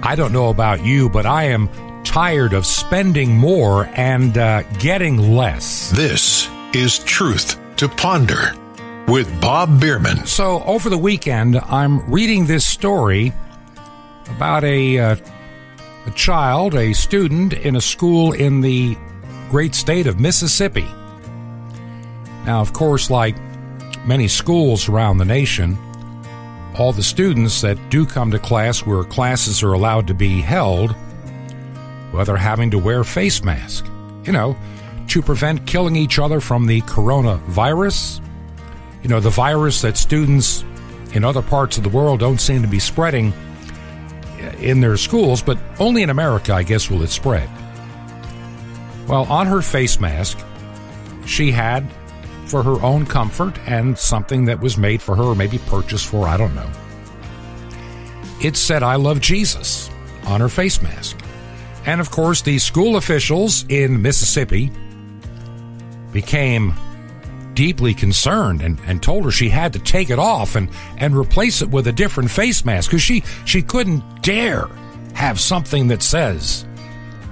I don't know about you, but I am tired of spending more and getting less. This is Truth to Ponder with Bob Bierman. So over the weekend, I'm reading this story about a child, a student in a school in the great state of Mississippi. Now, of course, like many schools around the nation, all the students that do come to class where classes are allowed to be held, well, they're having to wear face masks, to prevent killing each other from the coronavirus. The virus that students in other parts of the world don't seem to be spreading in their schools, but only in America, I guess, will it spread. Well, on her face mask, she had, for her own comfort and something that was made for her, maybe purchased for, I don't know, it said, "I love Jesus" on her face mask. And of course, the school officials in Mississippi became deeply concerned and told her she had to take it off and replace it with a different face mask, because she couldn't dare have something that says,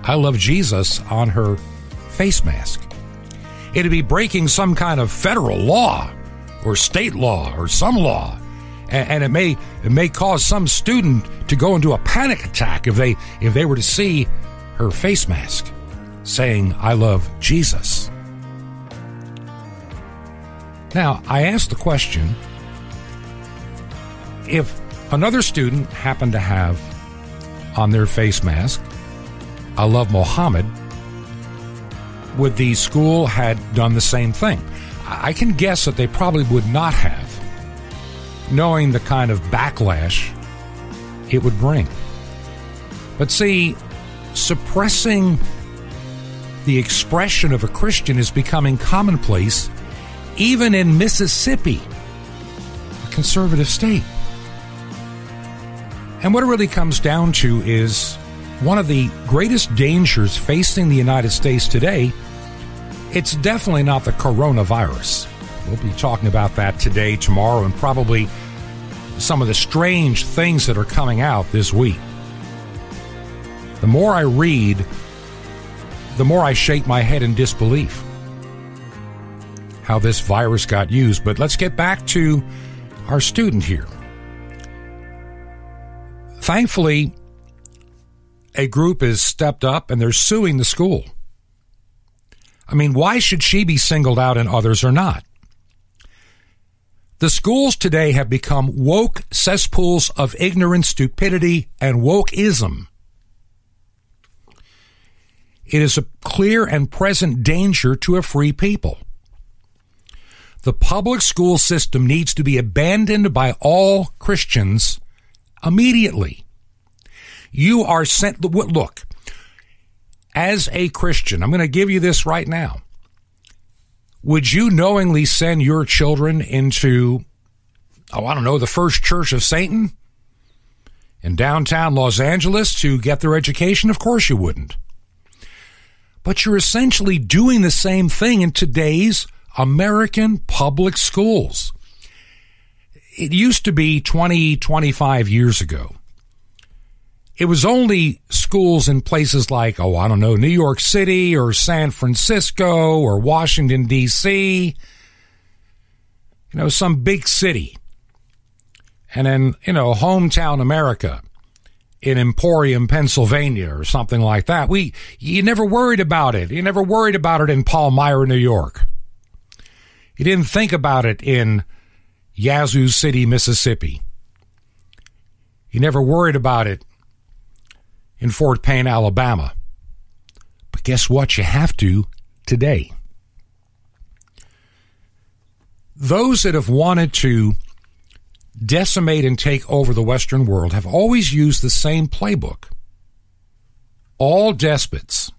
"I love Jesus" on her face mask. It'd be breaking some kind of federal law or state law or some law, and it may cause some student to go into a panic attack if they were to see her face mask saying, "I love Jesus." Now, I asked the question, if another student happened to have on their face mask, "I love Mohammed," would the school had done the same thing? I can guess that they probably would not have, knowing the kind of backlash it would bring. But see, suppressing the expression of a Christian is becoming commonplace even in Mississippi, a conservative state. And what it really comes down to is one of the greatest dangers facing the United States today. It's definitely not the coronavirus. We'll be talking about that today, tomorrow, and probably some of the strange things that are coming out this week. The more I read, the more I shake my head in disbelief how this virus got used. But let's get back to our student here. Thankfully, a group has stepped up and they're suing the school. I mean, why should she be singled out and others are not? The schools today have become woke cesspools of ignorance, stupidity, and wokeism. It is a clear and present danger to a free people. The public school system needs to be abandoned by all Christians immediately. You are sent, look, as a Christian, I'm going to give you this right now. Would you knowingly send your children into, the First Church of Satan in downtown Los Angeles to get their education? Of course you wouldn't. But you're essentially doing the same thing in today's American public schools. It used to be 20, 25 years ago. It was only schools in places like, New York City or San Francisco or Washington, D.C., some big city. And then, hometown America in Emporium, Pennsylvania or something like that. You never worried about it. You never worried about it in Palmyra, New York. You didn't think about it in Yazoo City, Mississippi. You never worried about it in Fort Payne, Alabama. But guess what? You have to today. Those that have wanted to decimate and take over the Western world have always used the same playbook. All despots,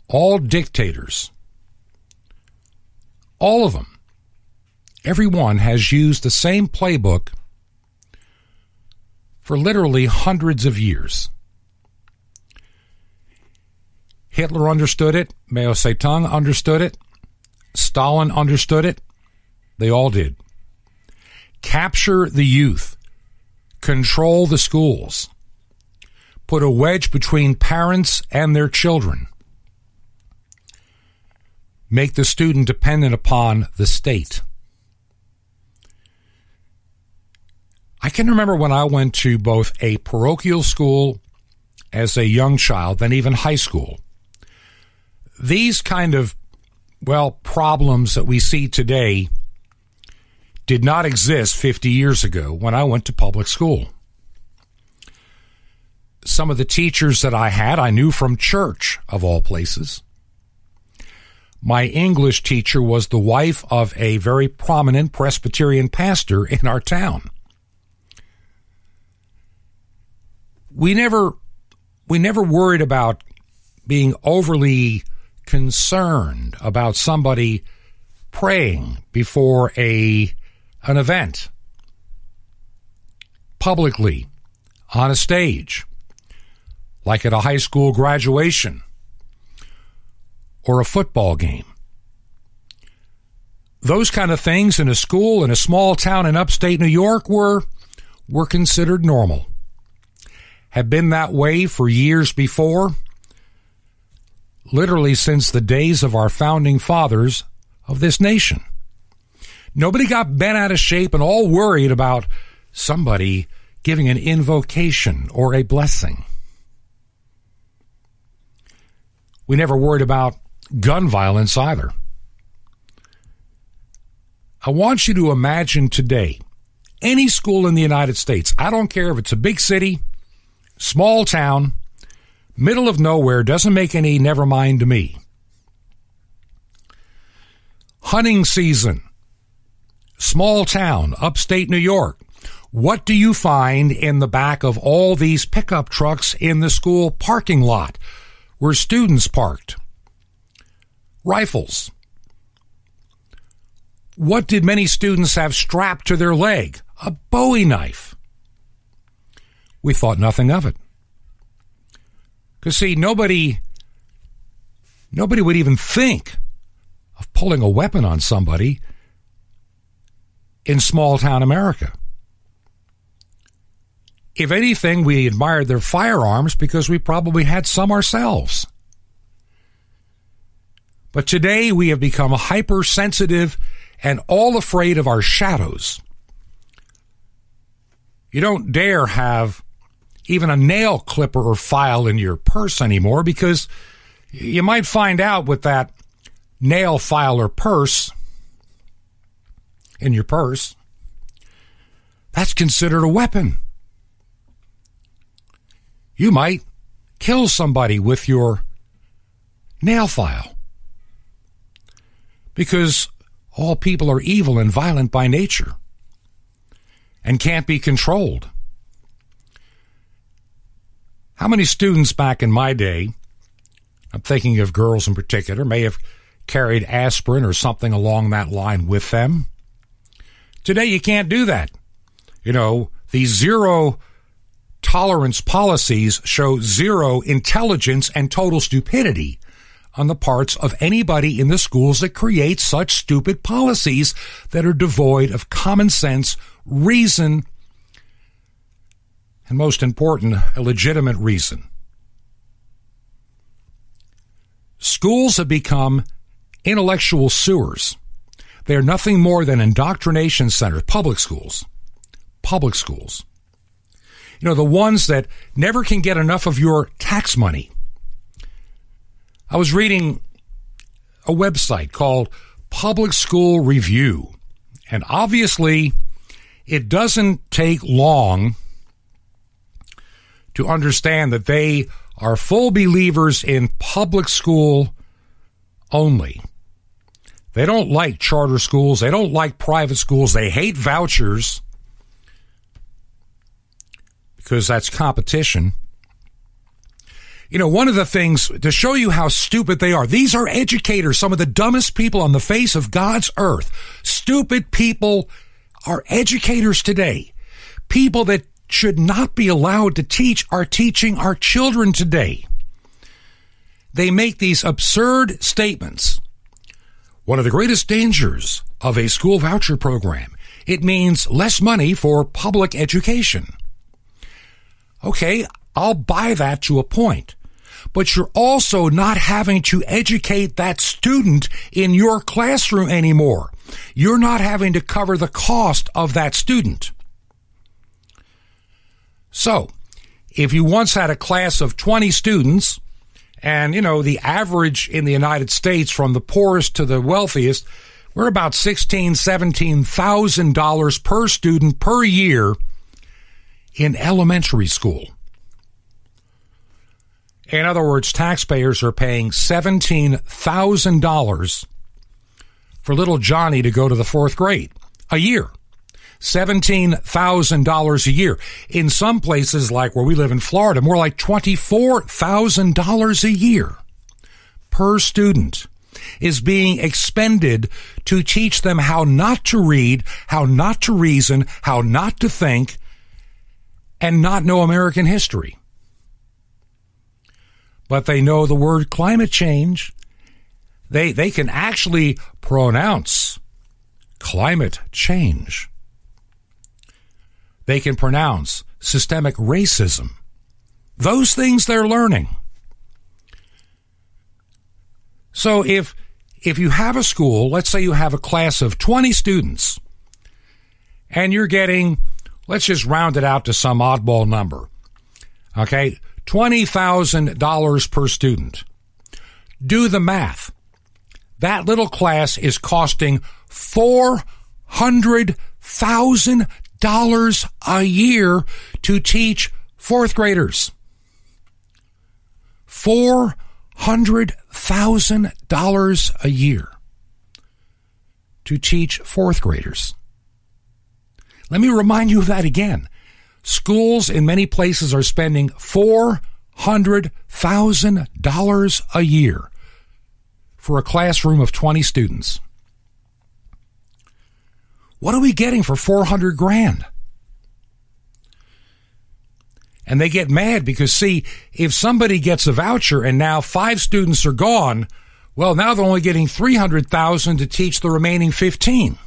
all dictators, all of them, everyone has used the same playbook for literally hundreds of years. Hitler understood it. Mao Zedong understood it. Stalin understood it. They all did. Capture the youth. Control the schools. put a wedge between parents and their children, make the student dependent upon the state. I can remember when I went to both a parochial school as a young child, then even high school. These kind of, problems that we see today did not exist 50 years ago when I went to public school. Some of the teachers that I had, I knew from church, of all places. My English teacher was the wife of a very prominent Presbyterian pastor in our town. We never worried about being overly concerned about somebody praying before an event, publicly, on a stage, like at a high school graduation or a football game. Those kind of things in a school in a small town in upstate New York were considered normal. Have been that way for years before, literally since the days of our founding fathers of this nation. Nobody got bent out of shape and all worried about somebody giving an invocation or a blessing. We never worried about gun violence either. I want you to imagine today, any school in the United States, I don't care if it's a big city, small town, middle of nowhere, doesn't make any never mind to me. Hunting season, small town, upstate New York. What do you find in the back of all these pickup trucks in the school parking lot where students parked? Rifles. What did many students have strapped to their leg? A Bowie knife. We thought nothing of it. Because, see, nobody would even think of pulling a weapon on somebody in small-town America. If anything, we admired their firearms because we probably had some ourselves. But today we have become hypersensitive and all afraid of our shadows. You don't dare have even a nail clipper or file in your purse anymore because you might find out with that nail file or purse in your purse, that's considered a weapon. You might kill somebody with your nail file because all people are evil and violent by nature and can't be controlled. How many students back in my day, I'm thinking of girls in particular, may have carried aspirin or something along that line with them? Today you can't do that. You know, these zero tolerance policies show zero intelligence and total stupidity on the parts of anybody in the schools that create such stupid policies that are devoid of common sense, reason, and most important, a legitimate reason. Schools have become intellectual sewers. They are nothing more than indoctrination centers, public schools. Public schools. You know, the ones that never can get enough of your tax money. I was reading a website called Public School Review, and obviously it doesn't take long to understand that they are full believers in public school only. They don't like charter schools. They don't like private schools. They hate vouchers because that's competition. You know, one of the things to show you how stupid they are, these are educators, some of the dumbest people on the face of God's earth. Stupid people are educators today. People that should not be allowed to teach are teaching our children today. They make these absurd statements. One of the greatest dangers of a school voucher program, it means less money for public education. Okay, I'll buy that to a point. But you're also not having to educate that student in your classroom anymore. You're not having to cover the cost of that student. So, if you once had a class of 20 students, and, the average in the United States from the poorest to the wealthiest, we're about $16,000, $17,000 per student per year in elementary school. In other words, taxpayers are paying $17,000 for little Johnny to go to the fourth grade a year. $17,000 a year. In some places, like where we live in Florida, more like $24,000 a year per student is being expended to teach them how not to read, how not to reason, how not to think, and not know American history. But they know the word climate change. They can actually pronounce climate change. They can pronounce systemic racism. Those things they're learning. So if you have a school, let's say you have a class of 20 students, and you're getting, let's just round it out to some oddball number, okay, $20,000 per student. Do the math. That little class is costing $400,000 a year to teach fourth graders. $400,000 a year to teach fourth graders. Let me remind you of that again. Schools in many places are spending $400,000 a year for a classroom of 20 students. What are we getting for $400,000? And they get mad because, see, if somebody gets a voucher and now 5 students are gone, well, now they're only getting $300,000 to teach the remaining 15.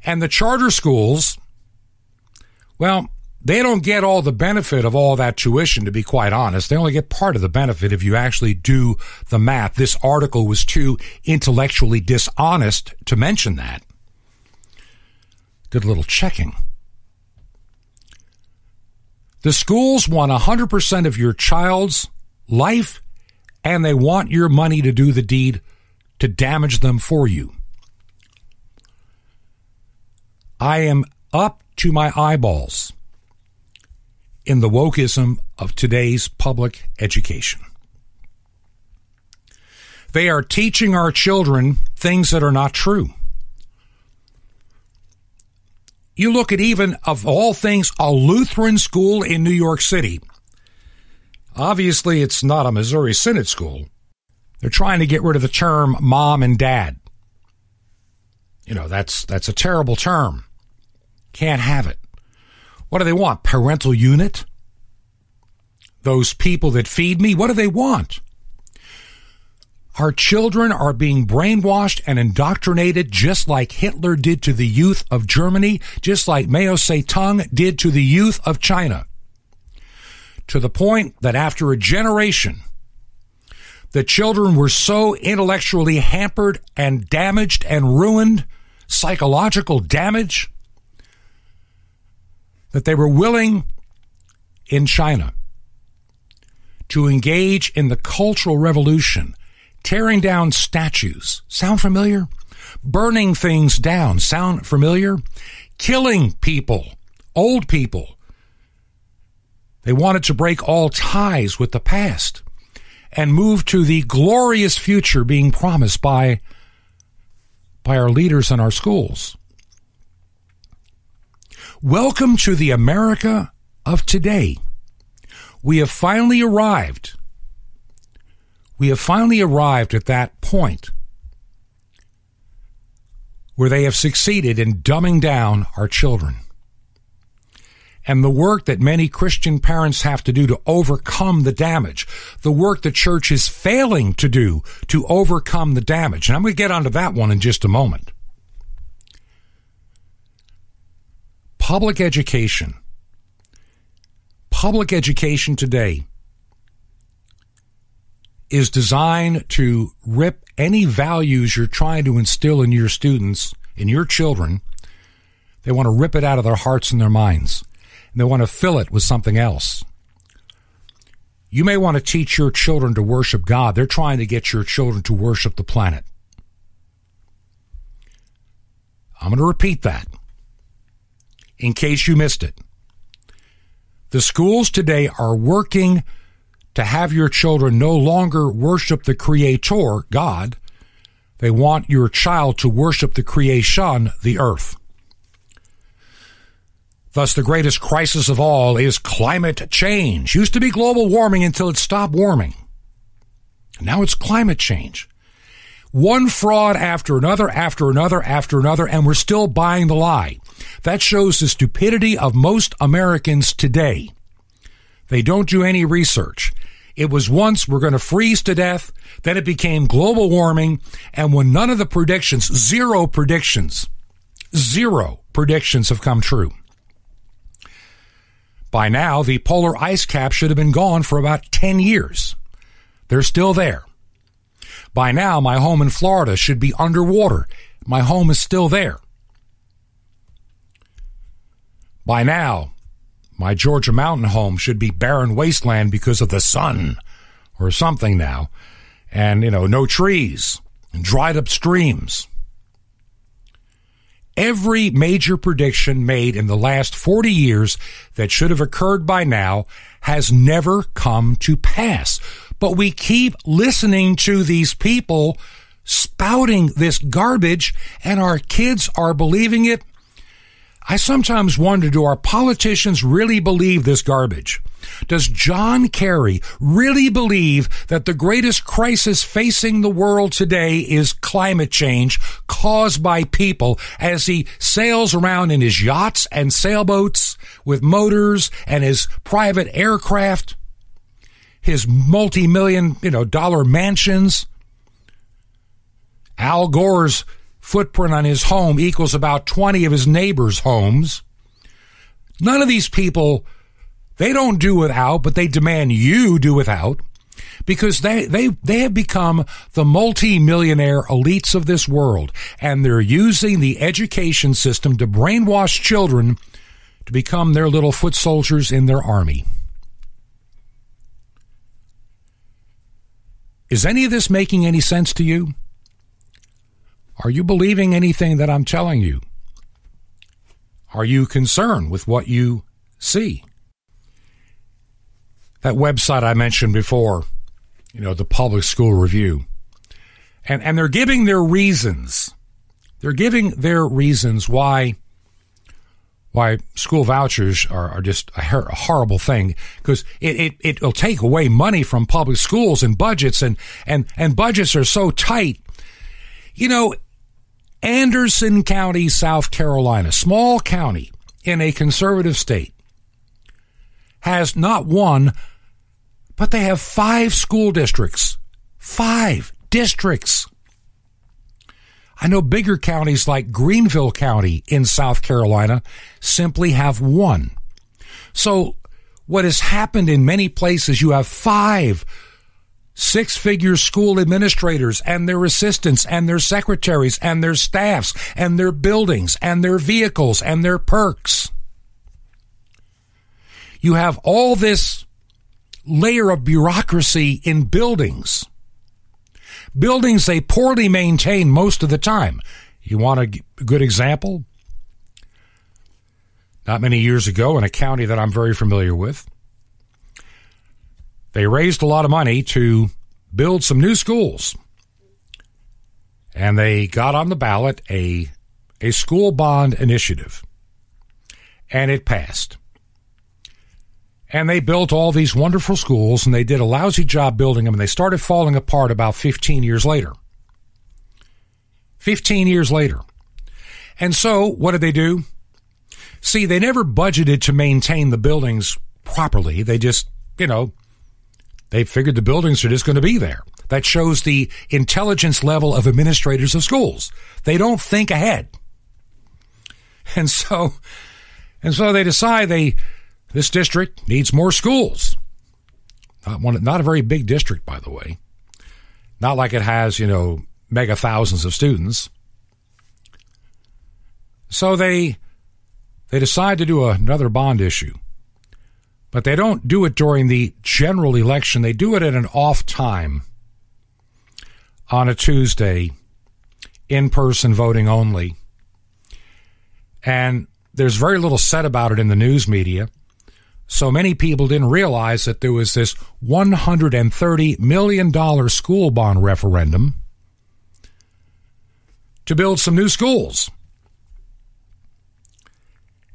And the charter schools, well, they don't get all the benefit of all that tuition, to be quite honest. They only get part of the benefit if you actually do the math. This article was too intellectually dishonest to mention that. Did a little checking. The schools want 100% of your child's life, and they want your money to do the deed to damage them for you. I am up to my eyeballs in the wokeism of today's public education. They are teaching our children things that are not true. You look at, even of all things, a Lutheran school in New York City. Obviously, it's not a Missouri Synod school. They're trying to get rid of the term mom and dad. That's a terrible term. Can't have it. What do they want? Parental unit? Those people that feed me? What do they want? Our children are being brainwashed and indoctrinated just like Hitler did to the youth of Germany, just like Mao Zedong did to the youth of China. To the point that after a generation, the children were so intellectually hampered and damaged and ruined, psychological damage, that they were willing in China to engage in the Cultural Revolution, tearing down statues. Sound familiar? Burning things down. Sound familiar? Killing people, old people. They wanted to break all ties with the past and move to the glorious future being promised by our leaders in our schools. Welcome to the America of today. We have finally arrived. We have finally arrived at that point where they have succeeded in dumbing down our children. And the work that many Christian parents have to do to overcome the damage, the work the church is failing to do to overcome the damage. And I'm going to get onto that one in just a moment. Public education public education today is designed to rip any values you're trying to instill in your students, in your children. They want to rip it out of their hearts and their minds. And they want to fill it with something else. You may want to teach your children to worship God. They're trying to get your children to worship the planet. I'm going to repeat that in case you missed it. The schools today are working to have your children no longer worship the Creator, God. They want your child to worship the creation, the earth. Thus, the greatest crisis of all is climate change. Used to be global warming until it stopped warming. Now it's climate change. One fraud after another, and we're still buying the lie. That shows the stupidity of most Americans today. They don't do any research. It was once we're going to freeze to death, then it became global warming, and when none of the predictions, zero predictions have come true. By now, the polar ice cap should have been gone for about 10 years. They're still there. By now, my home in Florida should be underwater. My home is still there. By now, my Georgia mountain home should be barren wasteland because of the sun or something now. And, no trees and dried up streams. Every major prediction made in the last 40 years that should have occurred by now has never come to pass. But we keep listening to these people spouting this garbage, and our kids are believing it. I sometimes wonder, do our politicians really believe this garbage? Does John Kerry really believe that the greatest crisis facing the world today is climate change caused by people as he sails around in his yachts and sailboats with motors and his private aircraft, his multi-million, dollar mansions? Al Gore's footprint on his home equals about 20 of his neighbors' homes. None of these people, they don't do without, but they demand you do without, because they have become the multi-millionaire elites of this world, and they're using the education system to brainwash children to become their little foot soldiers in their army. Is any of this making any sense to you? Are you believing anything that I'm telling you? Are you concerned with what you see? That website I mentioned before, the Public School Review. And they're giving their reasons. They're giving their reasons why school vouchers are just a horrible thing, because it'll take away money from public schools and budgets, and budgets are so tight. Anderson County, South Carolina, small county in a conservative state, has not one, but they have 5 school districts. 5 districts. I know bigger counties like Greenville County in South Carolina simply have 1. So what has happened in many places, you have 5 six-figure school administrators and their assistants and their secretaries and their staffs and their buildings and their vehicles and their perks. You have all this layer of bureaucracy in buildings. Buildings they poorly maintain most of the time. You want a good example? Not many years ago, in a county that I'm very familiar with, they raised a lot of money to build some new schools. And they got on the ballot a school bond initiative. And it passed. And they built all these wonderful schools, and they did a lousy job building them, and they started falling apart about 15 years later. 15 years later. And so, what did they do? See, they never budgeted to maintain the buildings properly. They just, they figured the buildings are just going to be there. That shows the intelligence level of administrators of schools. They don't think ahead. And so they decide they this district needs more schools. Not a very big district, by the way. Not like it has, mega thousands of students. So they decide to do another bond issue. But they don't do it during the general election. They do it at an off time on a Tuesday, in-person voting only. And there's very little said about it in the news media. So many people didn't realize that there was this $130 million school bond referendum to build some new schools.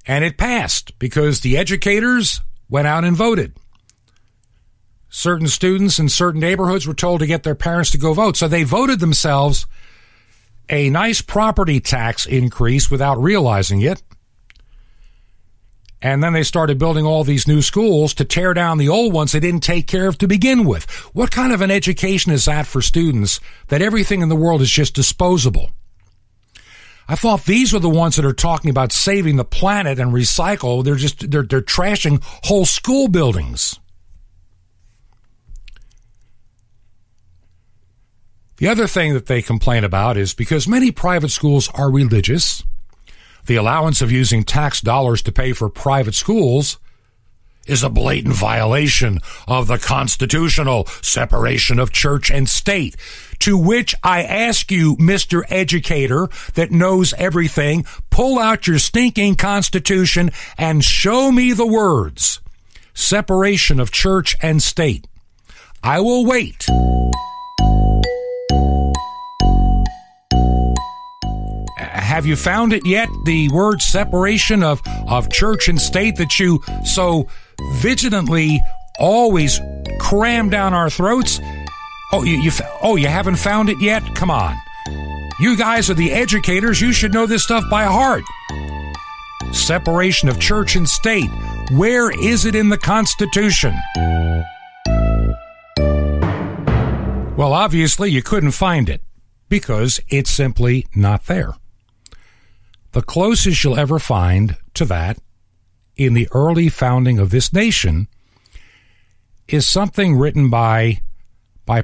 And it passed because the educators went out and voted. Certain students in certain neighborhoods were told to get their parents to go vote. So they voted themselves a nice property tax increase without realizing it. And then they started building all these new schools to tear down the old ones they didn't take care of to begin with. What kind of an education is that for students that everything in the world is just disposable? I thought these were the ones that are talking about saving the planet and recycle. They're trashing whole school buildings. The other thing that they complain about is because many private schools are religious, the allowance of using tax dollars to pay for private schools is a blatant violation of the constitutional separation of church and state. To which I ask you, Mr. Educator that knows everything, pull out your stinking Constitution and show me the words, separation of church and state. I will wait. Have you found it yet, the word separation of church and state that you so vigilantly always cram down our throats? You haven't found it yet? Come on. You guys are the educators. You should know this stuff by heart. Separation of church and state. Where is it in the Constitution? Well, obviously you couldn't find it because it's simply not there. The closest you'll ever find to that in the early founding of this nation is something written by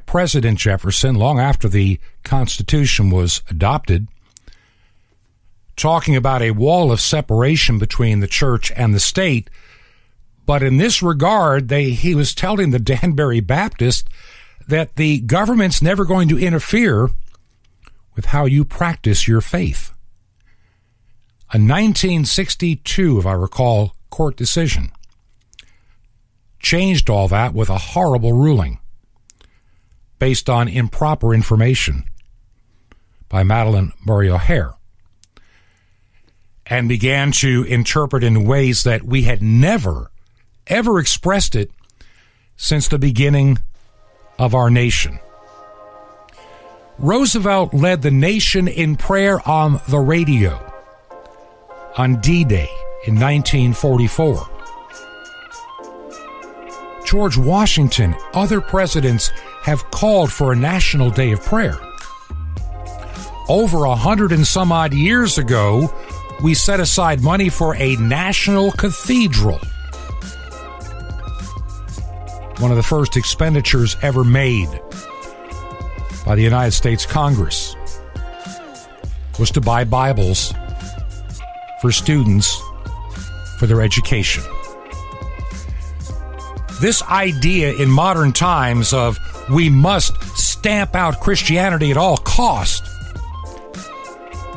President Jefferson long after the Constitution was adopted, talking about a wall of separation between the church and the state. But in this regard, he was telling the Danbury Baptist that the government's never going to interfere with how you practice your faith. A 1962, if I recall, court decision changed all that with a horrible ruling based on improper information by Madalyn Murray O'Hair, and began to interpret in ways that we had never, ever expressed it since the beginning of our nation. Roosevelt led the nation in prayer on the radio on D-Day in 1944. George Washington, other presidents have called for a national day of prayer. Over 100 and some odd years ago, we set aside money for a national cathedral. One of the first expenditures ever made by the United States Congress was to buy Bibles for students for their education. This idea in modern times of we must stamp out Christianity at all cost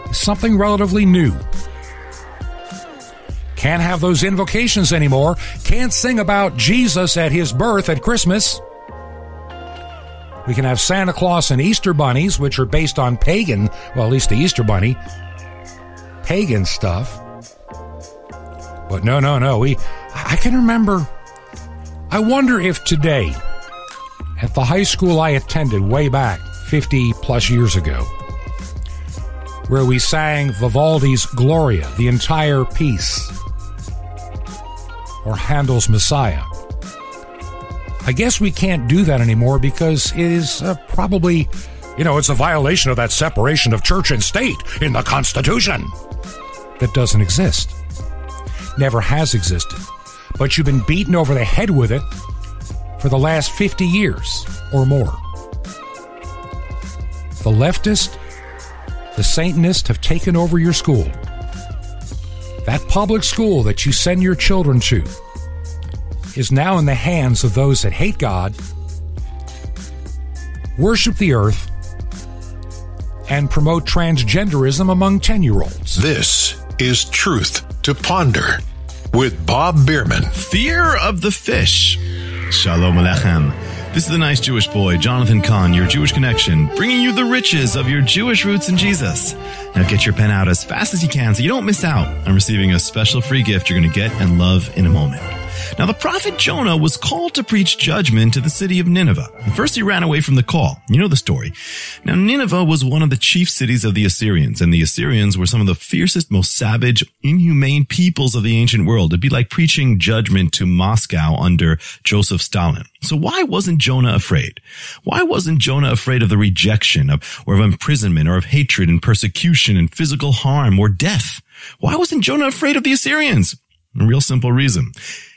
is something relatively new. Can't have those invocations anymore. Can't sing about Jesus at his birth at Christmas. We can have Santa Claus and Easter bunnies, which are based on pagan, well, at least the Easter bunny, pagan stuff. But no. I can remember, I wonder if today, at the high school I attended way back 50 plus years ago, where we sang Vivaldi's Gloria, the entire piece, or Handel's Messiah. I guess we can't do that anymore because it is probably, it's a violation of that separation of church and state in the Constitution that doesn't exist. Never has existed. but you've been beaten over the head with it for the last 50 years or more. The leftist, the Satanist have taken over your school. That public school that you send your children to is now in the hands of those that hate God, worship the earth, and promote transgenderism among 10-year-olds. This is Truth to Ponder with Bob Bierman. Fear of the fish. Shalom Alechem. This is the nice Jewish boy, Jonathan Kahn, your Jewish connection, bringing you the riches of your Jewish roots in Jesus. Now get your pen out as fast as you can so you don't miss out on receiving a special free gift you're going to get and love in a moment. Now, the prophet Jonah was called to preach judgment to the city of Nineveh. First, he ran away from the call. You know the story. Now, Nineveh was one of the chief cities of the Assyrians, and the Assyrians were some of the fiercest, most savage, inhumane peoples of the ancient world. It'd be like preaching judgment to Moscow under Joseph Stalin. So why wasn't Jonah afraid? Why wasn't Jonah afraid of the rejection or of imprisonment or of hatred and persecution and physical harm or death? Why wasn't Jonah afraid of the Assyrians? A real simple reason.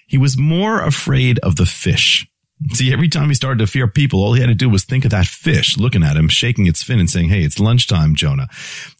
He was more afraid of the fish. See, every time he started to fear people, all he had to do was think of that fish, looking at him, shaking its fin and saying, hey, it's lunchtime, Jonah.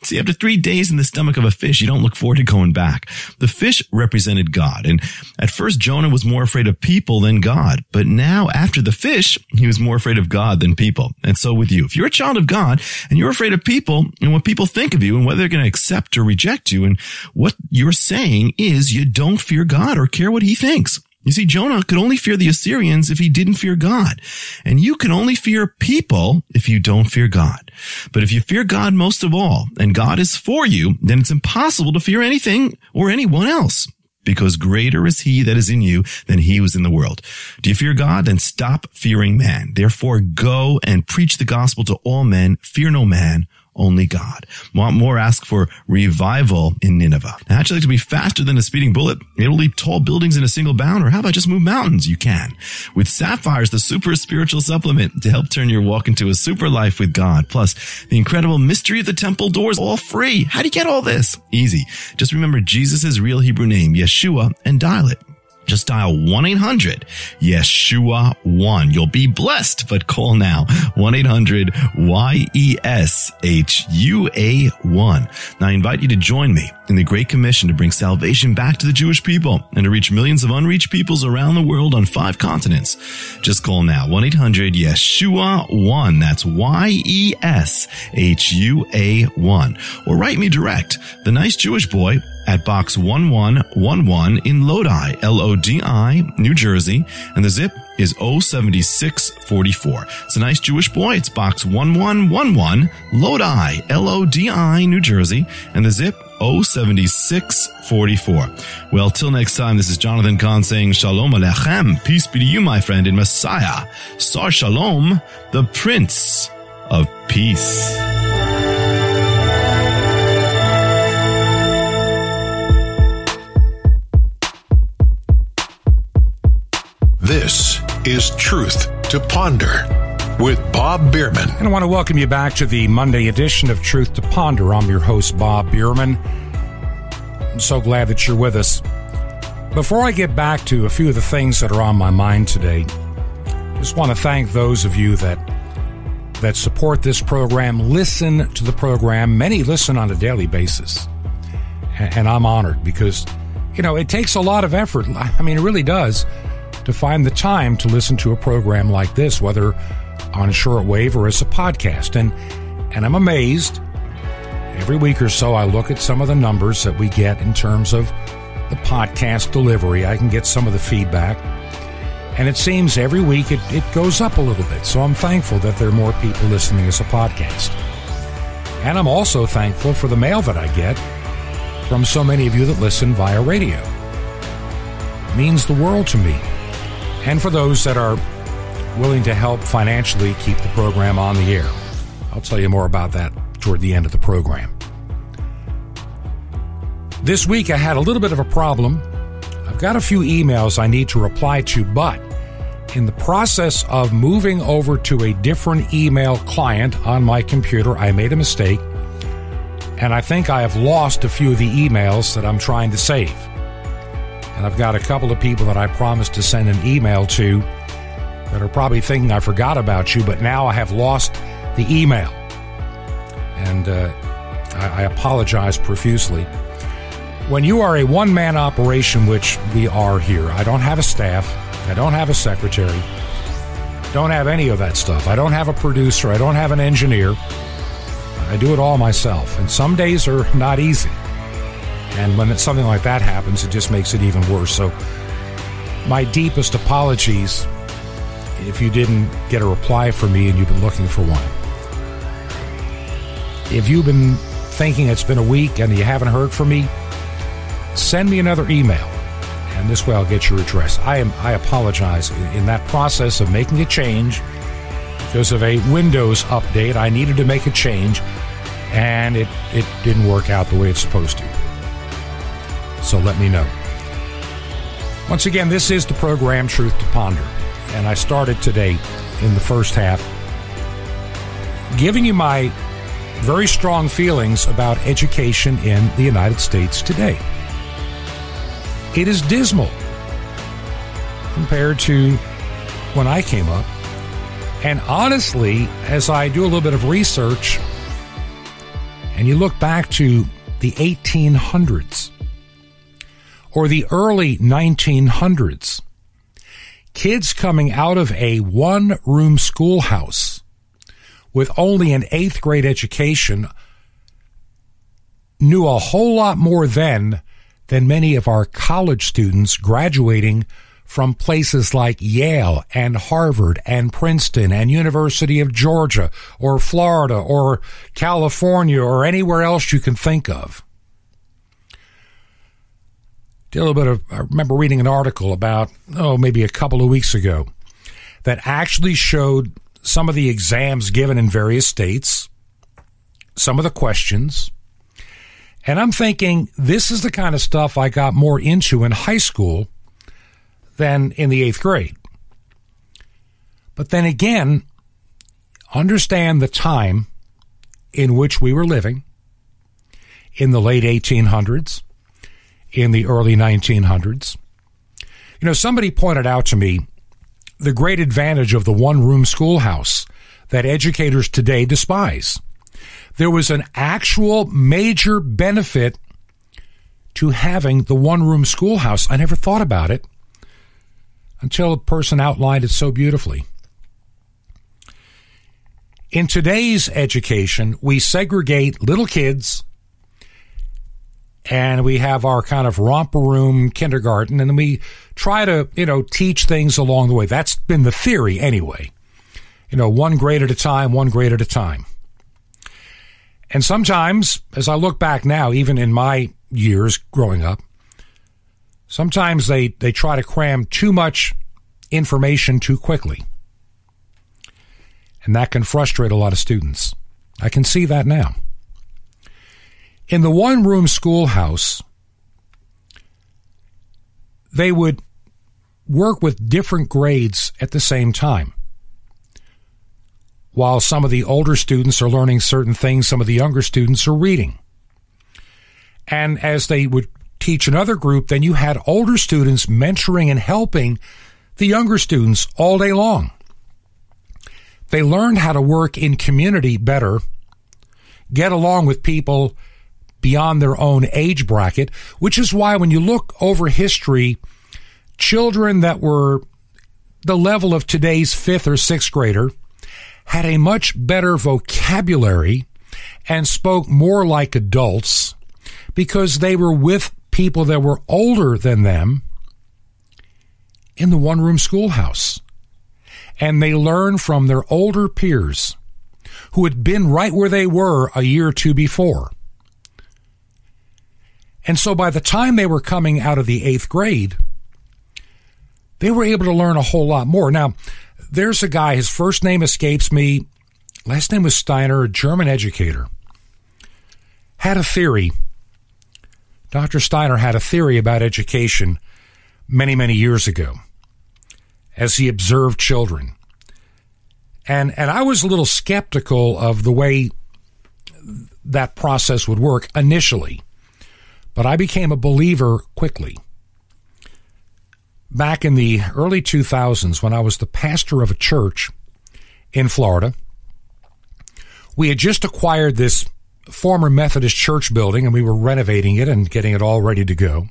See, after 3 days in the stomach of a fish, you don't look forward to going back. The fish represented God. And at first, Jonah was more afraid of people than God. But now, after the fish, he was more afraid of God than people. And so with you, if you're a child of God and you're afraid of people and what people think of you and whether they're going to accept or reject you, and what you're saying is you don't fear God or care what he thinks. You see, Jonah could only fear the Assyrians if he didn't fear God. And you can only fear people if you don't fear God. But if you fear God most of all, and God is for you, then it's impossible to fear anything or anyone else. Because greater is he that is in you than he who is in the world. Do you fear God? Then stop fearing man. Therefore, go and preach the gospel to all men. Fear no man, only God. Want more? Ask for revival in Nineveh. Now, how'd you like to be faster than a speeding bullet? Able to leap tall buildings in a single bound? Or how about just move mountains? You can. With Sapphires, the super spiritual supplement to help turn your walk into a super life with God. Plus, the incredible mystery of the temple doors, all free. How do you get all this? Easy. Just remember Jesus' real Hebrew name, Yeshua, and dial it. Just dial 1-800-YESHUA-1. You'll be blessed, but call now. 1-800-YESHUA-1. Now, I invite you to join me in the Great Commission to bring salvation back to the Jewish people and to reach millions of unreached peoples around the world on 5 continents. Just call now. 1-800-YESHUA-1. That's YESHUA-1. Or write me direct, The Nice Jewish Boy, at Box 1111 in Lodi, Lodi, New Jersey, and the zip is 07644. It's a Nice Jewish Boy. It's Box 1111, Lodi, Lodi, New Jersey, and the zip 07644. Well, till next time, this is Jonathan Kahn saying Shalom Alechem. Peace be to you, my friend, in Messiah, Sar Shalom, the Prince of Peace. This is Truth to Ponder with Bob Bierman. And I want to welcome you back to the Monday edition of Truth to Ponder. I'm your host, Bob Bierman. I'm so glad that you're with us. Before I get back to a few of the things that are on my mind today, I just want to thank those of you that support this program, listen to the program. Many listen on a daily basis. And I'm honored because, it takes a lot of effort. I mean, it really does, to find the time to listen to a program like this, whether on shortwave or as a podcast. And I'm amazed. Every week or so, I look at some of the numbers that we get in terms of the podcast delivery. I can get some of the feedback. And it seems every week it goes up a little bit. So I'm thankful that there are more people listening as a podcast. And I'm also thankful for the mail that I get from so many of you that listen via radio. It means the world to me. And for those that are willing to help financially keep the program on the air. I'll tell you more about that toward the end of the program. This week I had a little bit of a problem. I've got a few emails I need to reply to, but in the process of moving over to a different email client on my computer, I made a mistake, and I think I have lost a few of the emails that I'm trying to save. And I've got a couple of people that I promised to send an email to that are probably thinking I forgot about you, but now I have lost the email. And I apologize profusely. When you are a one-man operation, which we are here, I don't have a staff, I don't have a secretary, don't have any of that stuff. I don't have a producer, I don't have an engineer. I do it all myself, and some days are not easy. And when something like that happens, it just makes it even worse. So my deepest apologies if you didn't get a reply from me and you've been looking for one. If you've been thinking it's been a week and you haven't heard from me, send me another email, and this way I'll get your address. I apologize. In that process of making a change, because of a Windows update, I needed to make a change, and it didn't work out the way it's supposed to. So let me know. Once again, this is the program Truth to Ponder, and I started today in the first half giving you my very strong feelings about education in the United States today. It is dismal compared to when I came up. And honestly, as I do a little bit of research, and you look back to the 1800s or the early 1900s, kids coming out of a one-room schoolhouse with only an 8th grade education knew a whole lot more then than many of our college students graduating from places like Yale and Harvard and Princeton and University of Georgia or Florida or California or anywhere else you can think of. I remember reading an article about, maybe a couple of weeks ago that actually showed some of the exams given in various states, some of the questions. And I'm thinking, this is the kind of stuff I got more into in high school than in the 8th grade. But then again, understand the time in which we were living in the late 1800s, in the early 1900s. Somebody pointed out to me the great advantage of the one-room schoolhouse that educators today despise. There was an actual major benefit to having the one-room schoolhouse. I never thought about it until a person outlined it so beautifully. In today's education, we segregate little kids, and we have our kind of romper room kindergarten, and we try to, teach things along the way. That's been the theory anyway. One grade at a time, one grade at a time. And sometimes, as I look back now, even in my years growing up, sometimes they try to cram too much information too quickly. And that can frustrate a lot of students. I can see that now. In the one-room schoolhouse, they would work with different grades at the same time. While some of the older students are learning certain things, some of the younger students are reading. And as they would teach another group, then you had older students mentoring and helping the younger students all day long. They learned how to work in community better, get along with people beyond their own age bracket, which is why when you look over history, children that were the level of today's 5th or 6th grader had a much better vocabulary and spoke more like adults because they were with people that were older than them in the one-room schoolhouse. And they learned from their older peers who had been right where they were a year or two before. And so by the time they were coming out of the 8th grade, they were able to learn a whole lot more. Now, there's a guy, his first name escapes me, last name was Steiner, a German educator, had a theory. Dr. Steiner had a theory about education many, many years ago as he observed children. And I was a little skeptical of the way that process would work initially, but I became a believer quickly. back in the early 2000s when I was the pastor of a church in Florida. We had just acquired this former Methodist church building, and we were renovating it and getting it all ready to go.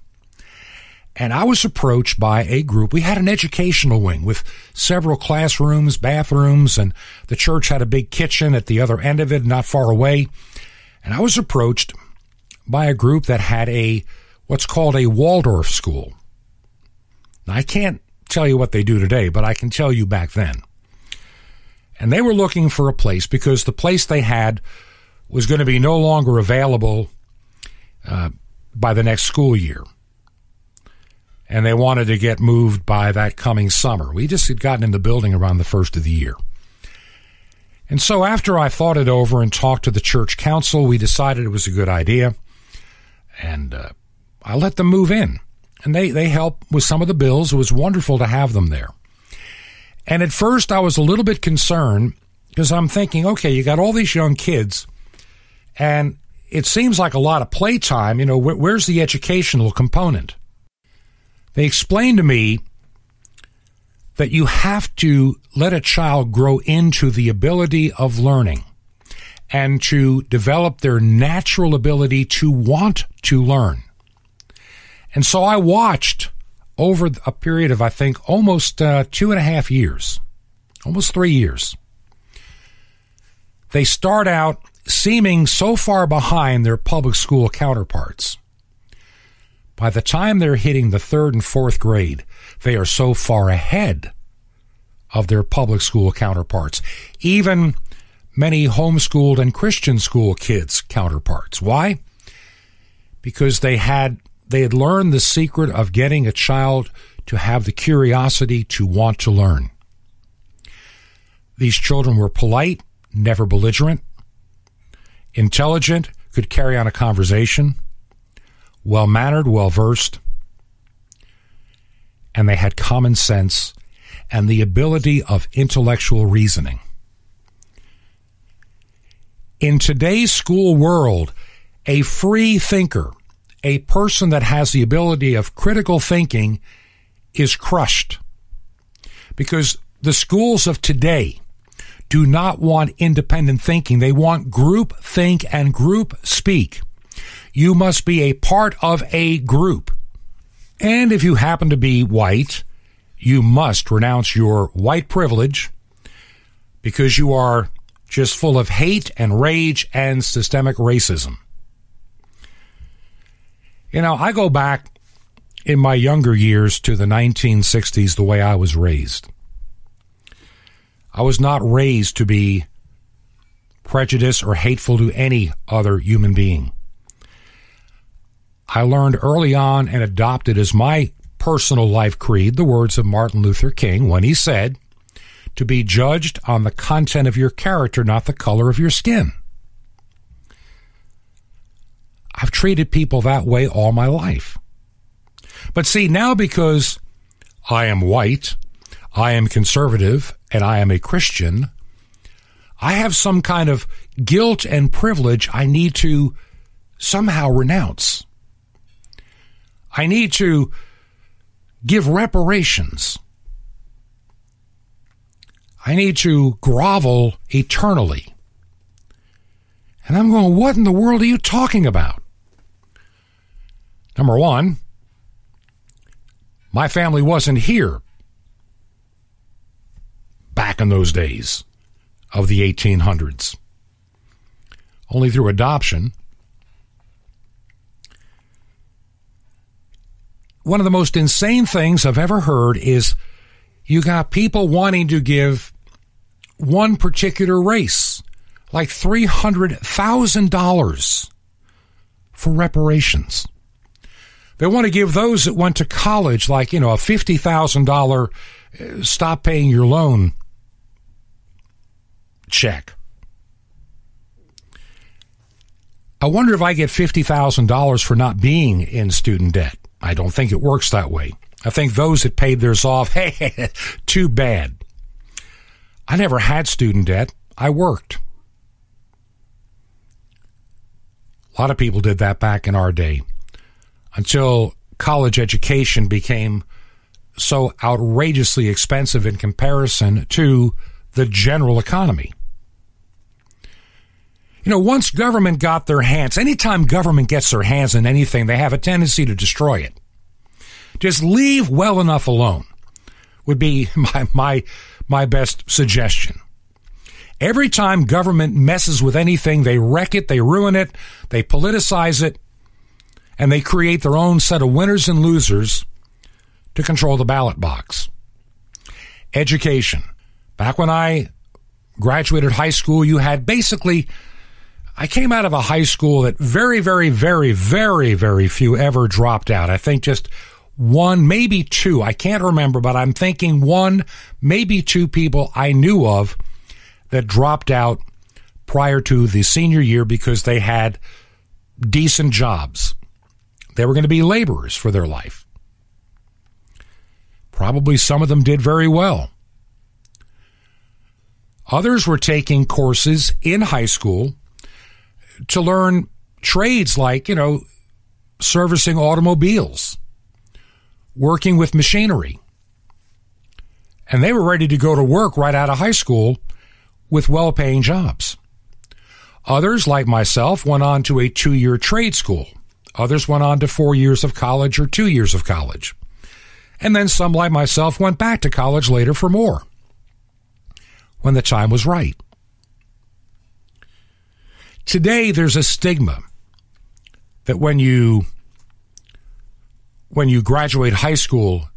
And I was approached by a group. We had an educational wing with several classrooms, bathrooms, and the church had a big kitchen at the other end of it, not far away. And I was approached by a group that had what's called a Waldorf school. Now, I can't tell you what they do today, but I can tell you back then. And they were looking for a place because the place they had was going to be no longer available by the next school year. And they wanted to get moved by that coming summer. We just had gotten in the building around the first of the year. And so after I thought it over and talked to the church council, we decided it was a good idea. And I let them move in. And they helped with some of the bills. It was wonderful to have them there. And at first I was a little bit concerned because I'm thinking, okay, you got all these young kids, and it seems like a lot of playtime. You know, where's the educational component? They explained to me that you have to let a child grow into the ability of learning and to develop their natural ability to want to learn. And so I watched over a period of, I think, almost 2.5 years, almost 3 years. They start out seeming so far behind their public school counterparts. By the time they're hitting the 3rd and 4th grade, they are so far ahead of their public school counterparts, even many homeschooled and Christian school kids' counterparts. Why? Because they had learned the secret of getting a child to have the curiosity to want to learn. These children were polite, never belligerent, intelligent, could carry on a conversation, well-mannered, well-versed, and they had common sense and the ability of intellectual reasoning. In today's school world, a free thinker, a person that has the ability of critical thinking, is crushed. Because the schools of today do not want independent thinking. They want group think and group speak. You must be a part of a group. And if you happen to be white, you must renounce your white privilege because you are just full of hate and rage and systemic racism. You know, I go back in my younger years to the 1960s the way I was raised. I was not raised to be prejudiced or hateful to any other human being. I learned early on and adopted as my personal life creed the words of Martin Luther King when he said, to be judged on the content of your character, not the color of your skin. I've treated people that way all my life. But see, now because I am white, I am conservative, and I am a Christian, I have some kind of guilt and privilege I need to somehow renounce. I need to give reparations. I need to grovel eternally. And I'm going, what in the world are you talking about? Number one, my family wasn't here back in those days of the 1800s. Only through adoption. One of the most insane things I've ever heard is you got people wanting to give one particular race like $300,000 for reparations. They want to give those that went to college like, a $50,000 stop paying your loan check. I wonder if I get $50,000 for not being in student debt. I don't think it works that way. I think those that paid theirs off, hey, too bad. I never had student debt. I worked. A lot of people did that back in our day until college education became so outrageously expensive in comparison to the general economy. You know, once government got their hands, anytime government gets their hands on anything, they have a tendency to destroy it. Just leave well enough alone would be my best suggestion. Every time government messes with anything, they wreck it, they ruin it, they politicize it, and they create their own set of winners and losers to control the ballot box. Education. Back when I graduated high school, you had basically, I came out of a high school that very, very, very, very, very few ever dropped out. I think just one, maybe two. I can't remember, but I'm thinking one, maybe two people I knew of that dropped out prior to the senior year because they had decent jobs. They were going to be laborers for their life. Probably some of them did very well. Others were taking courses in high school to learn trades like, servicing automobiles, working with machinery. And they were ready to go to work right out of high school with well-paying jobs. Others, like myself, went on to a 2-year trade school. Others went on to 4 years of college or 2 years of college. And then some, like myself, went back to college later for more, when the time was right. Today, there's a stigma that when you graduate high school,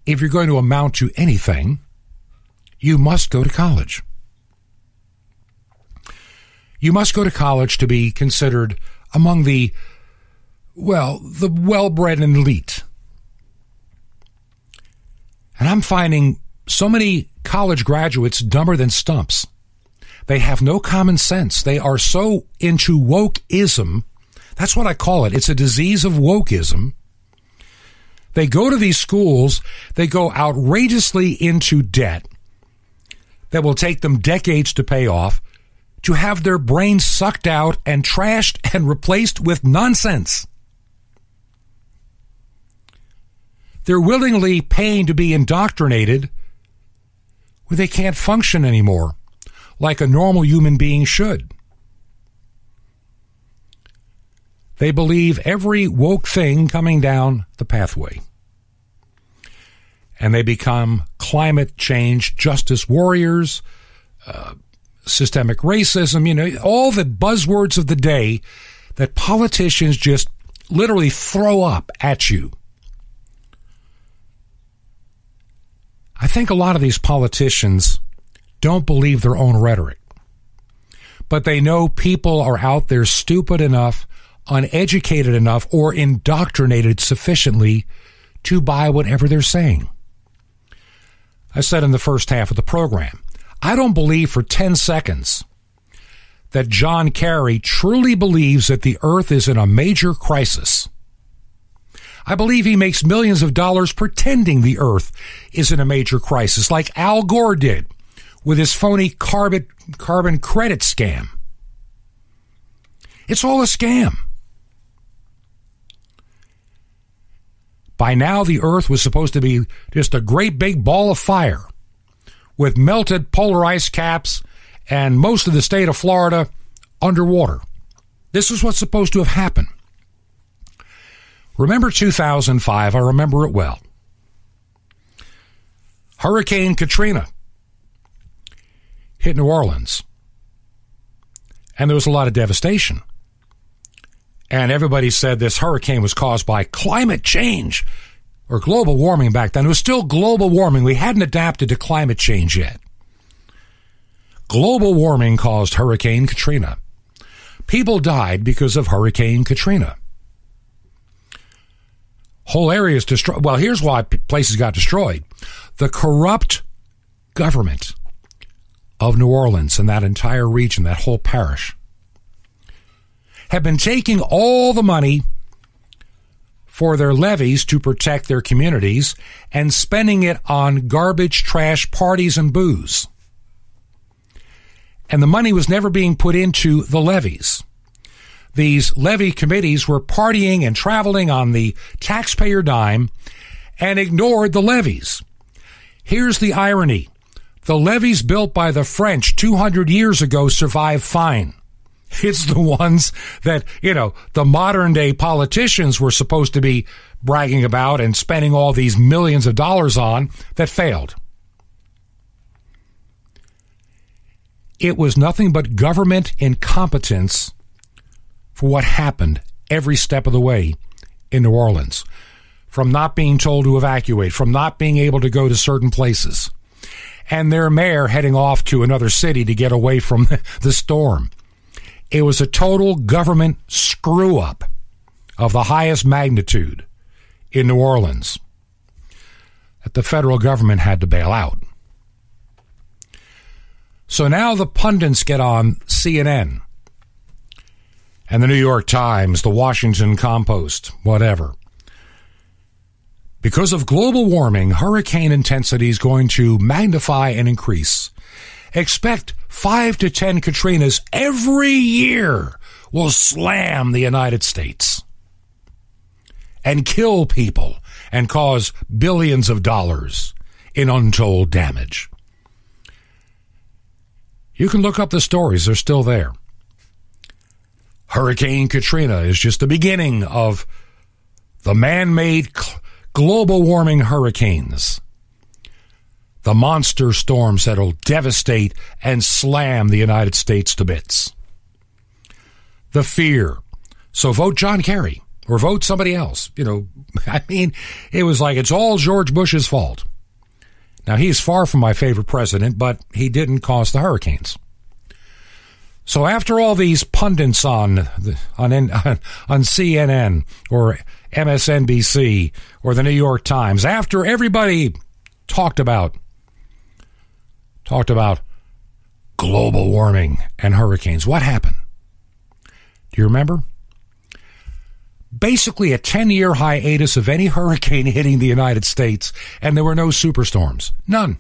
if you're going to amount to anything, you must go to college. You must go to college to be considered among the well-bred and elite. And I'm finding so many college graduates dumber than stumps. They have no common sense. They are so into wokeism. That's what I call it. It's a disease of wokeism. They go to these schools, they go outrageously into debt that will take them decades to pay off, to have their brains sucked out and trashed and replaced with nonsense. They're willingly paying to be indoctrinated where they can't function anymore like a normal human being should. They believe every woke thing coming down the pathway. And they become climate change justice warriors, systemic racism, all the buzzwords of the day that politicians just literally throw up at you. I think a lot of these politicians don't believe their own rhetoric, but they know people are out there stupid enough, uneducated enough, or indoctrinated sufficiently to buy whatever they're saying. I said in the first half of the program, I don't believe for 10 seconds that John Kerry truly believes that the earth is in a major crisis. I believe he makes millions of dollars pretending the earth is in a major crisis, like Al Gore did with his phony carbon credit scam. It's all a scam. By now, the earth was supposed to be just a great big ball of fire with melted polar ice caps and most of the state of Florida underwater. This is what's supposed to have happened. Remember 2005? I remember it well. Hurricane Katrina hit New Orleans, and there was a lot of devastation. And everybody said this hurricane was caused by climate change or global warming back then. It was still global warming. We hadn't adapted to climate change yet. Global warming caused Hurricane Katrina. People died because of Hurricane Katrina. Whole areas destroyed. Well, here's why places got destroyed. The corrupt government of New Orleans and that entire region, that whole parish, have been taking all the money for their levies to protect their communities and spending it on garbage, trash, parties, and booze. And the money was never being put into the levies. These levy committees were partying and traveling on the taxpayer dime and ignored the levees. Here's the irony. The levees built by the French 200 years ago survived fine. It's the ones that, the modern day politicians were supposed to be bragging about and spending all these millions of dollars on that failed. It was nothing but government incompetence for what happened every step of the way in New Orleans. From not being told to evacuate, from not being able to go to certain places, and their mayor heading off to another city to get away from the storm. It was a total government screw-up of the highest magnitude in New Orleans that the federal government had to bail out. So now the pundits get on CNN and the New York Times, the Washington Compost, whatever. Because of global warming, hurricane intensity is going to magnify and increase. Expect 5 to 10 Katrinas every year will slam the United States and kill people and cause billions of dollars in untold damage. You can look up the stories. They're still there. Hurricane Katrina is just the beginning of the man-made global warming hurricanes. The monster storms that'll devastate and slam the United States to bits. The fear. So vote John Kerry or vote somebody else. It was like it's all George Bush's fault. Now, he's far from my favorite president, but he didn't cause the hurricanes. So after all these pundits on CNN or MSNBC or the New York Times, after everybody talked about global warming and hurricanes, what happened? Do you remember? Basically a 10-year hiatus of any hurricane hitting the United States, and there were no superstorms. None.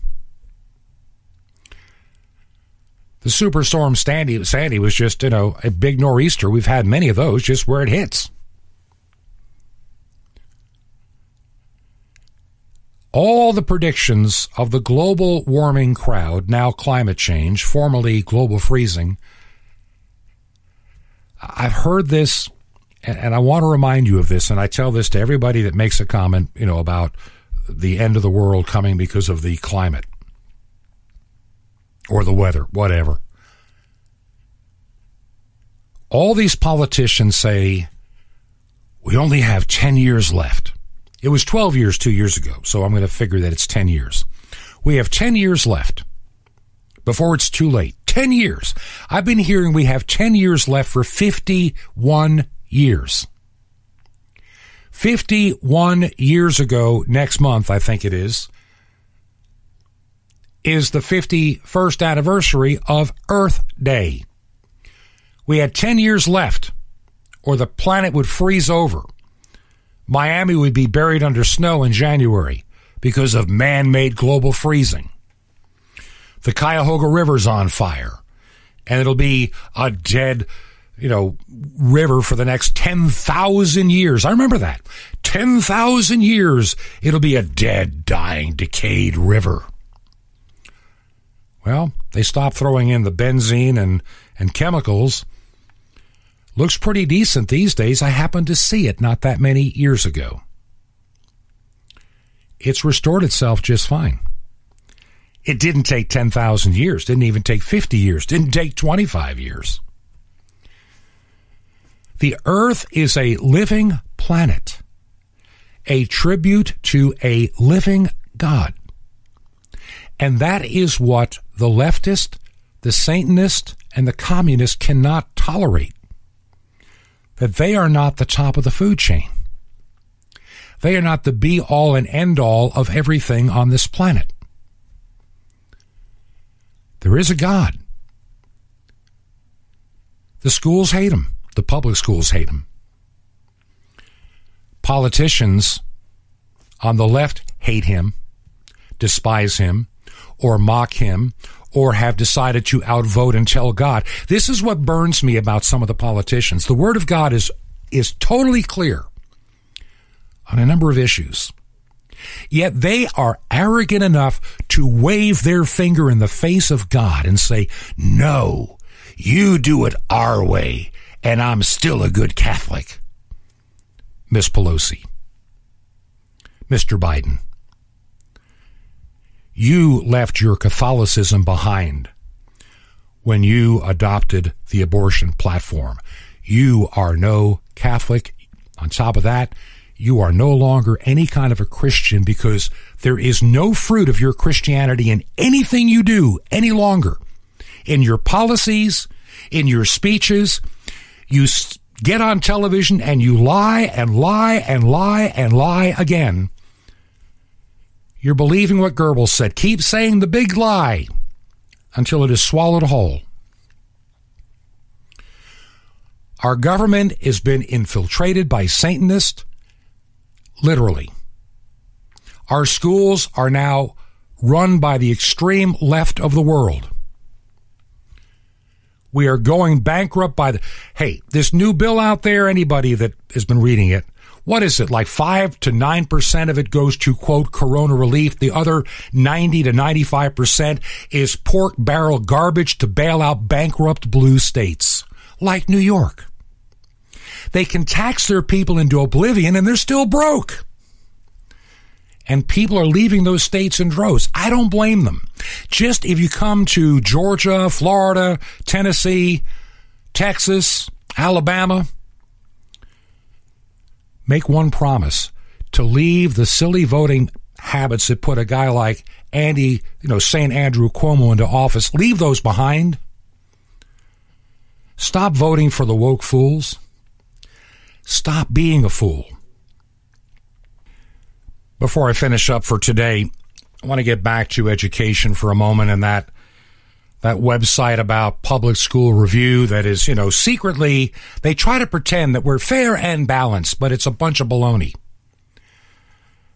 The superstorm Sandy was just, a big nor'easter. We've had many of those, just where it hits. All the predictions of the global warming crowd, now climate change, formerly global freezing, I've heard this, and I want to remind you of this, and I tell this to everybody that makes a comment, about the end of the world coming because of the climate or the weather, whatever. All these politicians say, we only have 10 years left. It was 12 years 2 years ago, so I'm going to figure that it's 10 years. We have 10 years left before it's too late. 10 years. I've been hearing we have 10 years left for 51 years. 51 years ago, next month, I think it is the 51st anniversary of Earth Day. We had 10 years left, or the planet would freeze over. Miami would be buried under snow in January because of man-made global freezing. The Cuyahoga River's on fire, and it'll be a dead, river for the next 10,000 years. I remember that. 10,000 years, it'll be a dead, dying, decayed river. Well, they stopped throwing in the benzene and chemicals. Looks pretty decent these days. I happened to see it not that many years ago. It's restored itself just fine. It didn't take 10,000 years. Didn't even take 50 years. Didn't take 25 years. The Earth is a living planet, a tribute to a living God. And that is what the leftist, the Satanist, and the communist cannot tolerate. That they are not the top of the food chain. They are not the be-all and end-all of everything on this planet. There is a God. The schools hate him. The public schools hate him. Politicians on the left hate him, despise him, or mock him, or have decided to outvote and tell God. This is what burns me about some of the politicians. The Word of God is totally clear on a number of issues. Yet they are arrogant enough to wave their finger in the face of God and say, no, you do it our way, and I'm still a good Catholic. Miss Pelosi, Mr. Biden, you left your Catholicism behind when you adopted the abortion platform. You are no Catholic. On top of that, you are no longer any kind of a Christian because there is no fruit of your Christianity in anything you do any longer. In your policies, in your speeches, you get on television and you lie and lie and lie and lie again. You're believing what Goebbels said. Keep saying the big lie until it is swallowed whole. Our government has been infiltrated by Satanists, literally. Our schools are now run by the extreme left of the world. We are going bankrupt by hey, this new bill out there, anybody that has been reading it, what is it, like 5 to 9% of it goes to, quote, corona relief. The other 90 to 95% is pork barrel garbage to bail out bankrupt blue states, like New York. They can tax their people into oblivion and they're still broke. And people are leaving those states in droves. I don't blame them. Just if you come to Georgia, Florida, Tennessee, Texas, Alabama, make one promise, to leave the silly voting habits that put a guy like St. Andrew Cuomo into office. Leave those behind. Stop voting for the woke fools. Stop being a fool. Before I finish up for today, I want to get back to education for a moment and that website about public school review that is, secretly, they try to pretend that we're fair and balanced, but it's a bunch of baloney.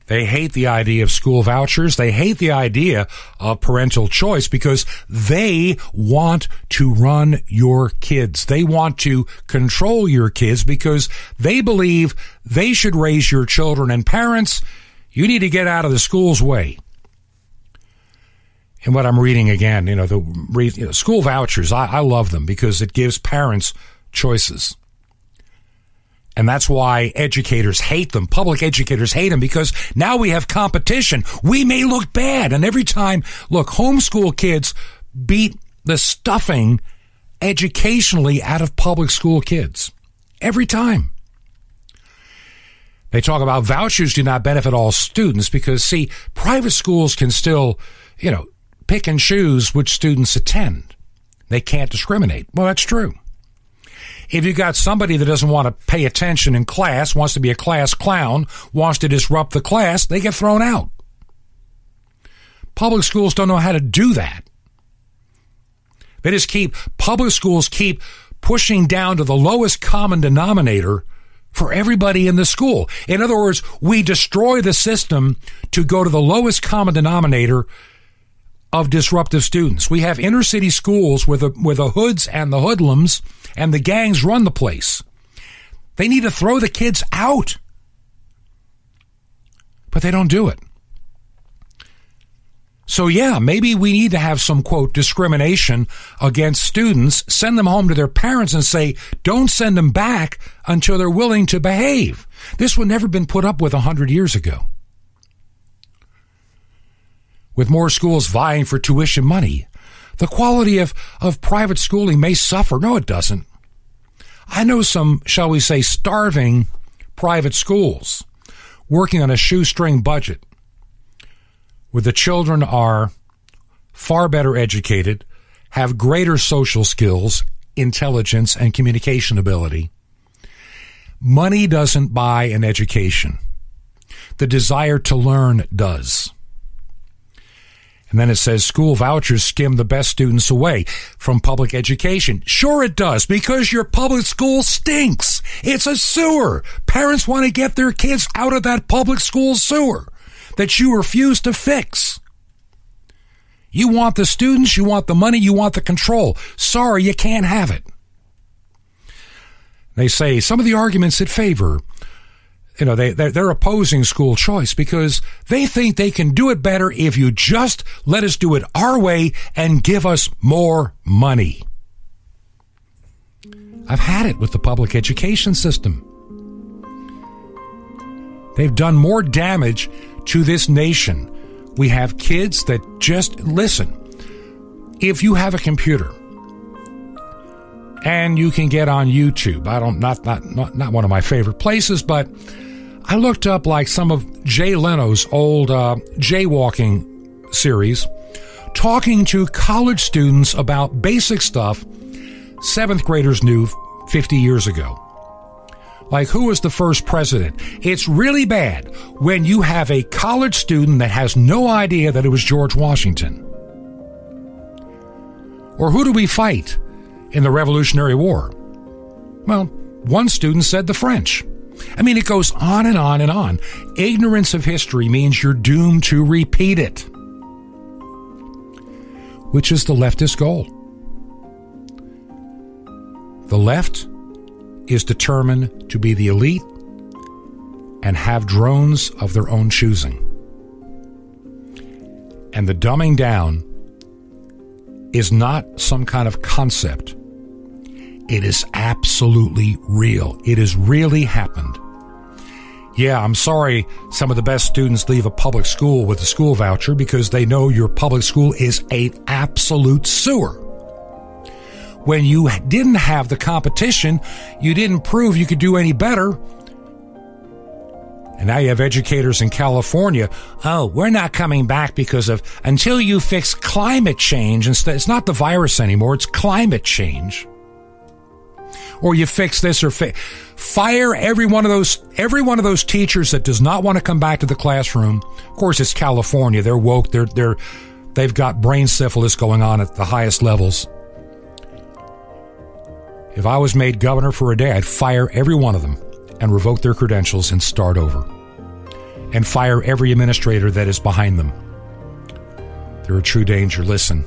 They hate the idea of school vouchers. They hate the idea of parental choice because they want to run your kids. They want to control your kids because they believe they should raise your children. And parents, you need to get out of the school's way. And what I'm reading again, school vouchers, I love them because it gives parents choices. And that's why educators hate them. Public educators hate them because now we have competition. We may look bad. And every time, homeschool kids beat the stuffing educationally out of public school kids. Every time. They talk about vouchers do not benefit all students because, private schools can still, pick and choose which students attend. They can't discriminate. Well, that's true. If you got somebody that doesn't want to pay attention in class, wants to be a class clown, wants to disrupt the class, they get thrown out. Public schools don't know how to do that. Public schools keep pushing down to the lowest common denominator for everybody in the school. In other words, we destroy the system to go to the lowest common denominator of disruptive students. We have inner city schools where the hoods and the hoodlums and the gangs run the place. They need to throw the kids out. But they don't do it. So maybe we need to have some, quote, discrimination against students, send them home to their parents and say, don't send them back until they're willing to behave. This would never have been put up with 100 years ago. With more schools vying for tuition money, the quality of private schooling may suffer. No, it doesn't. I know some, shall we say, starving private schools working on a shoestring budget where the children are far better educated, have greater social skills, intelligence, and communication ability. Money doesn't buy an education. The desire to learn does. And then it says school vouchers skim the best students away from public education. Sure it does, because your public school stinks. It's a sewer. Parents want to get their kids out of that public school sewer that you refuse to fix. You want the students, you want the money, you want the control. Sorry, you can't have it. They say some of the arguments that favor they're opposing school choice because they think they can do it better if you just let us do it our way and give us more money. I've had it with the public education system. They've done more damage to this nation. We have kids that just listen. If you have a computer and you can get on YouTube, not one of my favorite places, but I looked up like some of Jay Leno's old jaywalking series, talking to college students about basic stuff 7th graders knew 50 years ago. Like, who was the first president? It's really bad when you have a college student that has no idea that it was George Washington. Or who do we fight in the Revolutionary War? Well, one student said the French. I mean, it goes on and on and on. Ignorance of history means you're doomed to repeat it, which is the leftist goal. The left is determined to be the elite and have drones of their own choosing. And the dumbing down is not some kind of concept. It is absolutely real. It has really happened. Yeah, I'm sorry some of the best students leave a public school with a school voucher because they know your public school is an absolute sewer. When you didn't have the competition, you didn't prove you could do any better. And now you have educators in California. Oh, we're not coming back because of until you fix climate change. Instead, it's not the virus anymore. It's climate change. Or you fix this or fire every one of those teachers that does not want to come back to the classroom. Of course, it's California. They're woke. They've got brain syphilis going on at the highest levels. If I was made governor for a day, I'd fire every one of them and revoke their credentials and start over. And fire every administrator that is behind them. They're a true danger. Listen.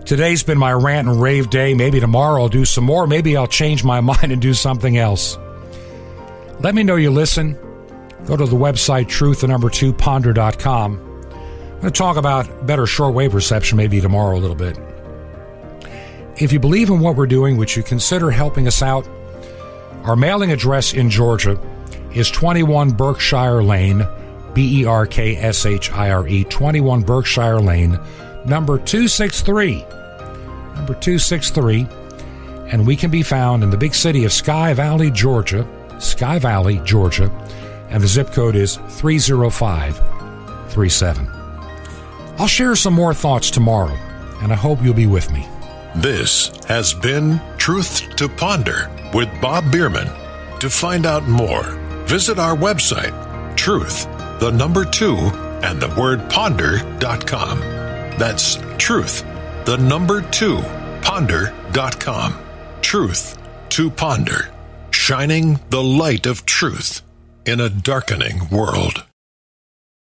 Today's been my rant and rave day. Maybe tomorrow I'll do some more. Maybe I'll change my mind and do something else. Let me know you listen. Go to the website, truth2ponder.com. I'm going to talk about better shortwave reception maybe tomorrow a little bit. If you believe in what we're doing, would you consider helping us out? Our mailing address in Georgia is 21 Berkshire Lane, Berkshire, 21 Berkshire Lane, number 263. Number 263. And we can be found in the big city of Sky Valley, Georgia. Sky Valley, Georgia. And the zip code is 30537. I'll share some more thoughts tomorrow, and I hope you'll be with me. This has been Truth to Ponder with Bob Bierman. To find out more, visit our website, truth2ponder.com. That's truth2ponder.com. Truth to Ponder, shining the light of truth in a darkening world.